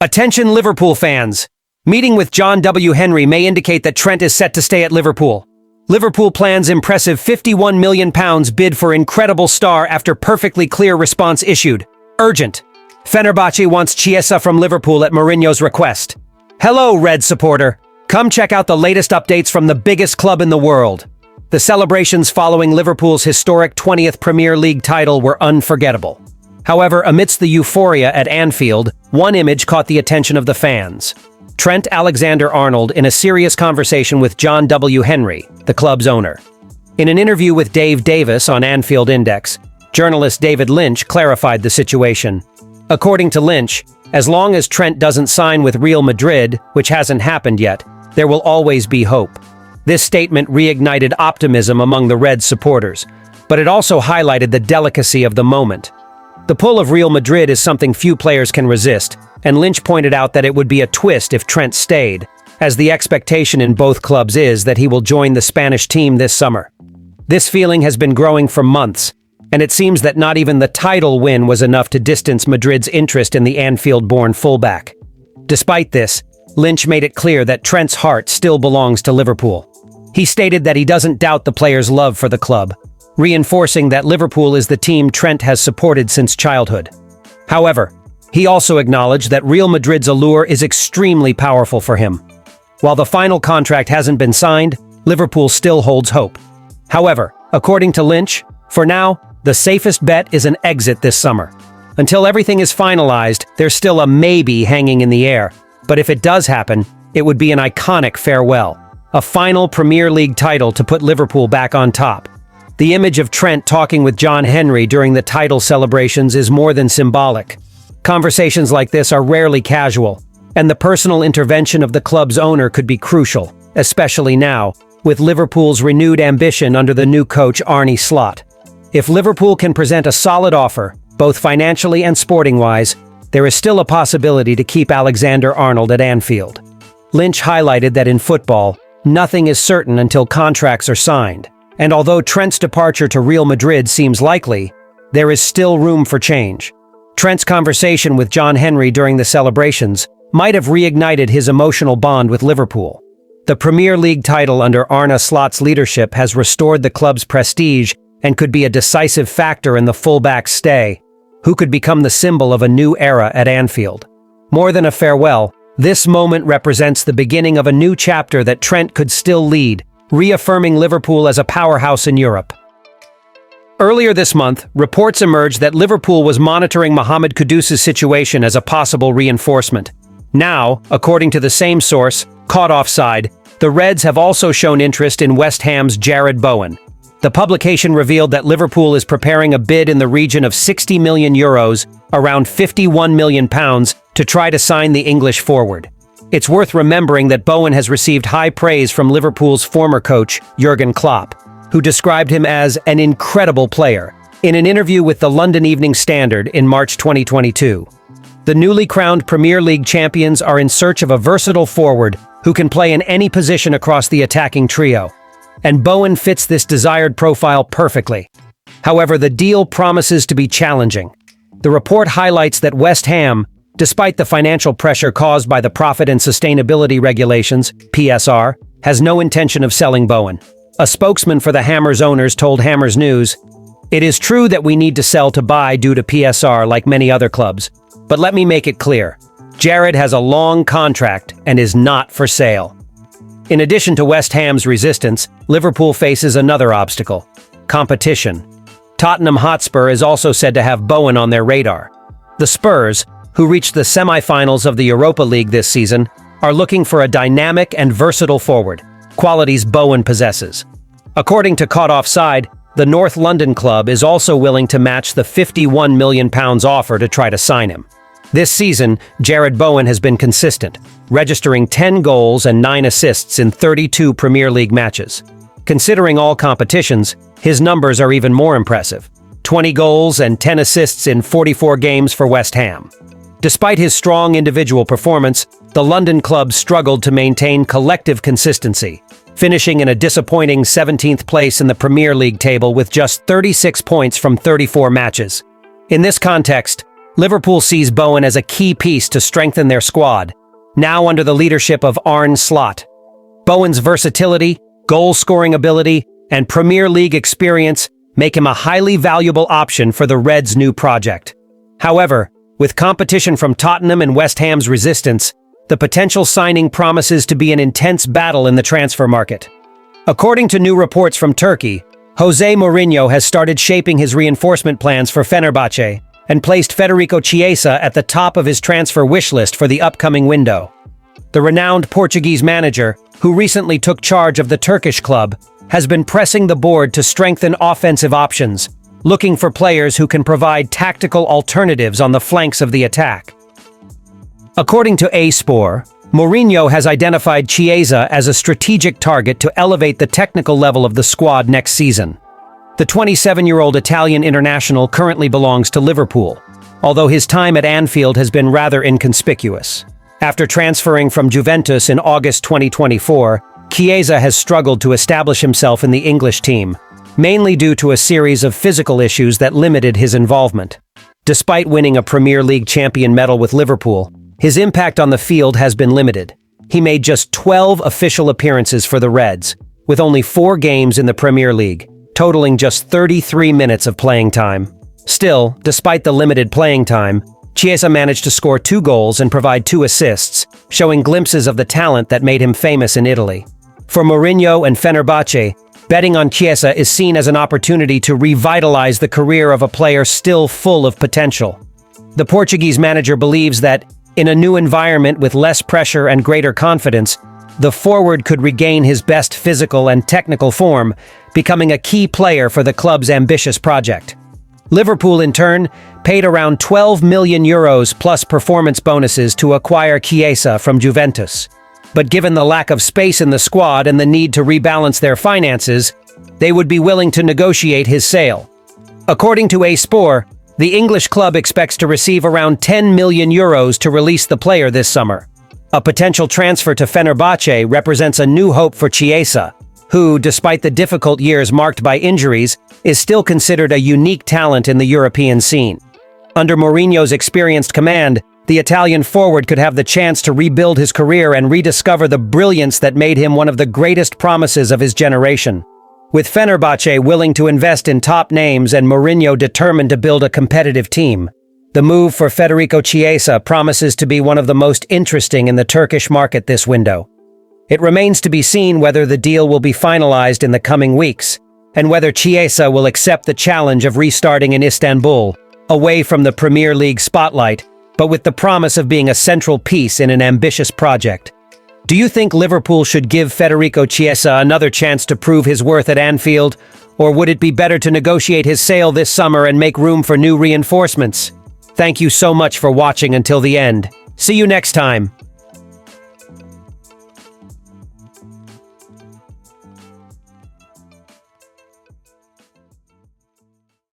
Attention Liverpool fans! Meeting with John W. Henry may indicate that Trent is set to stay at Liverpool. Liverpool plans impressive £51 million bid for incredible star after perfectly clear response issued. Urgent. Fenerbahce wants Chiesa from Liverpool at Mourinho's request. Hello, Red supporter. Come check out the latest updates from the biggest club in the world. The celebrations following Liverpool's historic 20th Premier League title were unforgettable. However, amidst the euphoria at Anfield, one image caught the attention of the fans. Trent Alexander-Arnold in a serious conversation with John W. Henry, the club's owner. In an interview with Dave Davis on Anfield Index, journalist David Lynch clarified the situation. According to Lynch, as long as Trent doesn't sign with Real Madrid, which hasn't happened yet, there will always be hope. This statement reignited optimism among the Reds supporters, but it also highlighted the delicacy of the moment. The pull of Real Madrid is something few players can resist, and Lynch pointed out that it would be a twist if Trent stayed, as the expectation in both clubs is that he will join the Spanish team this summer. This feeling has been growing for months, and it seems that not even the title win was enough to distance Madrid's interest in the Anfield-born fullback. Despite this, Lynch made it clear that Trent's heart still belongs to Liverpool. He stated that he doesn't doubt the player's love for the club, reinforcing that Liverpool is the team Trent has supported since childhood. However, he also acknowledged that Real Madrid's allure is extremely powerful for him. While the final contract hasn't been signed, Liverpool still holds hope. However, according to Lynch, for now, the safest bet is an exit this summer. Until everything is finalized, there's still a maybe hanging in the air, but if it does happen, it would be an iconic farewell, a final Premier League title to put Liverpool back on top. The image of Trent talking with John Henry during the title celebrations is more than symbolic. Conversations like this are rarely casual, and the personal intervention of the club's owner could be crucial, especially now, with Liverpool's renewed ambition under the new coach Arne Slot. If Liverpool can present a solid offer, both financially and sporting-wise, there is still a possibility to keep Alexander-Arnold at Anfield. Lynch highlighted that in football, nothing is certain until contracts are signed. And although Trent's departure to Real Madrid seems likely, there is still room for change. Trent's conversation with John Henry during the celebrations might have reignited his emotional bond with Liverpool. The Premier League title under Arne Slot's leadership has restored the club's prestige and could be a decisive factor in the fullback's stay, who could become the symbol of a new era at Anfield. More than a farewell, this moment represents the beginning of a new chapter that Trent could still lead, reaffirming Liverpool as a powerhouse in Europe. Earlier this month, reports emerged that Liverpool was monitoring Mohamed Kudus's situation as a possible reinforcement. Now, according to the same source, caught offside, the Reds have also shown interest in West Ham's Jarrod Bowen. The publication revealed that Liverpool is preparing a bid in the region of €60 million, around £51 million, to try to sign the English forward. It's worth remembering that Bowen has received high praise from Liverpool's former coach, Jurgen Klopp, who described him as an incredible player, in an interview with the London Evening Standard in March 2022. The newly crowned Premier League champions are in search of a versatile forward who can play in any position across the attacking trio, and Bowen fits this desired profile perfectly. However, the deal promises to be challenging. The report highlights that West Ham, despite the financial pressure caused by the Profit and Sustainability Regulations, PSR, has no intention of selling Bowen. A spokesman for the Hammers owners told Hammers News, "It is true that we need to sell to buy due to PSR like many other clubs, but let me make it clear. Jarrod has a long contract and is not for sale." In addition to West Ham's resistance, Liverpool faces another obstacle: competition. Tottenham Hotspur is also said to have Bowen on their radar. The Spurs, who reached the semi-finals of the Europa League this season, are looking for a dynamic and versatile forward, qualities Bowen possesses. According to Caught Offside, the North London club is also willing to match the £51 million offer to try to sign him. This season, Jarrod Bowen has been consistent, registering 10 goals and 9 assists in 32 Premier League matches. Considering all competitions, his numbers are even more impressive: 20 goals and 10 assists in 44 games for West Ham. Despite his strong individual performance, the London club struggled to maintain collective consistency, finishing in a disappointing 17th place in the Premier League table with just 36 points from 34 matches. In this context, Liverpool sees Bowen as a key piece to strengthen their squad, now under the leadership of Arne Slot. Bowen's versatility, goal-scoring ability, and Premier League experience make him a highly valuable option for the Reds' new project. However, with competition from Tottenham and West Ham's resistance, the potential signing promises to be an intense battle in the transfer market. According to new reports from Turkey, Jose Mourinho has started shaping his reinforcement plans for Fenerbahce and placed Federico Chiesa at the top of his transfer wish list for the upcoming window. The renowned Portuguese manager, who recently took charge of the Turkish club, has been pressing the board to strengthen offensive options, looking for players who can provide tactical alternatives on the flanks of the attack. According to A-Sport, Mourinho has identified Chiesa as a strategic target to elevate the technical level of the squad next season. The 27-year-old Italian international currently belongs to Liverpool, although his time at Anfield has been rather inconspicuous. After transferring from Juventus in August 2024, Chiesa has struggled to establish himself in the English team, mainly due to a series of physical issues that limited his involvement. Despite winning a Premier League champion medal with Liverpool, his impact on the field has been limited. He made just 12 official appearances for the Reds, with only 4 games in the Premier League, totaling just 33 minutes of playing time. Still, despite the limited playing time, Chiesa managed to score 2 goals and provide 2 assists, showing glimpses of the talent that made him famous in Italy. For Mourinho and Fenerbahce, betting on Chiesa is seen as an opportunity to revitalize the career of a player still full of potential. The Portuguese manager believes that, in a new environment with less pressure and greater confidence, the forward could regain his best physical and technical form, becoming a key player for the club's ambitious project. Liverpool, in turn, paid around €12 million plus performance bonuses to acquire Chiesa from Juventus. But given the lack of space in the squad and the need to rebalance their finances, they would be willing to negotiate his sale. According to A-Sport, the English club expects to receive around €10 million to release the player this summer. A potential transfer to Fenerbahce represents a new hope for Chiesa, who, despite the difficult years marked by injuries, is still considered a unique talent in the European scene. Under Mourinho's experienced command, the Italian forward could have the chance to rebuild his career and rediscover the brilliance that made him one of the greatest promises of his generation. With Fenerbahce willing to invest in top names and Mourinho determined to build a competitive team, the move for Federico Chiesa promises to be one of the most interesting in the Turkish market this window. It remains to be seen whether the deal will be finalized in the coming weeks, and whether Chiesa will accept the challenge of restarting in Istanbul, away from the Premier League spotlight, but with the promise of being a central piece in an ambitious project. Do you think Liverpool should give Federico Chiesa another chance to prove his worth at Anfield, or would it be better to negotiate his sale this summer and make room for new reinforcements? Thank you so much for watching until the end. See you next time.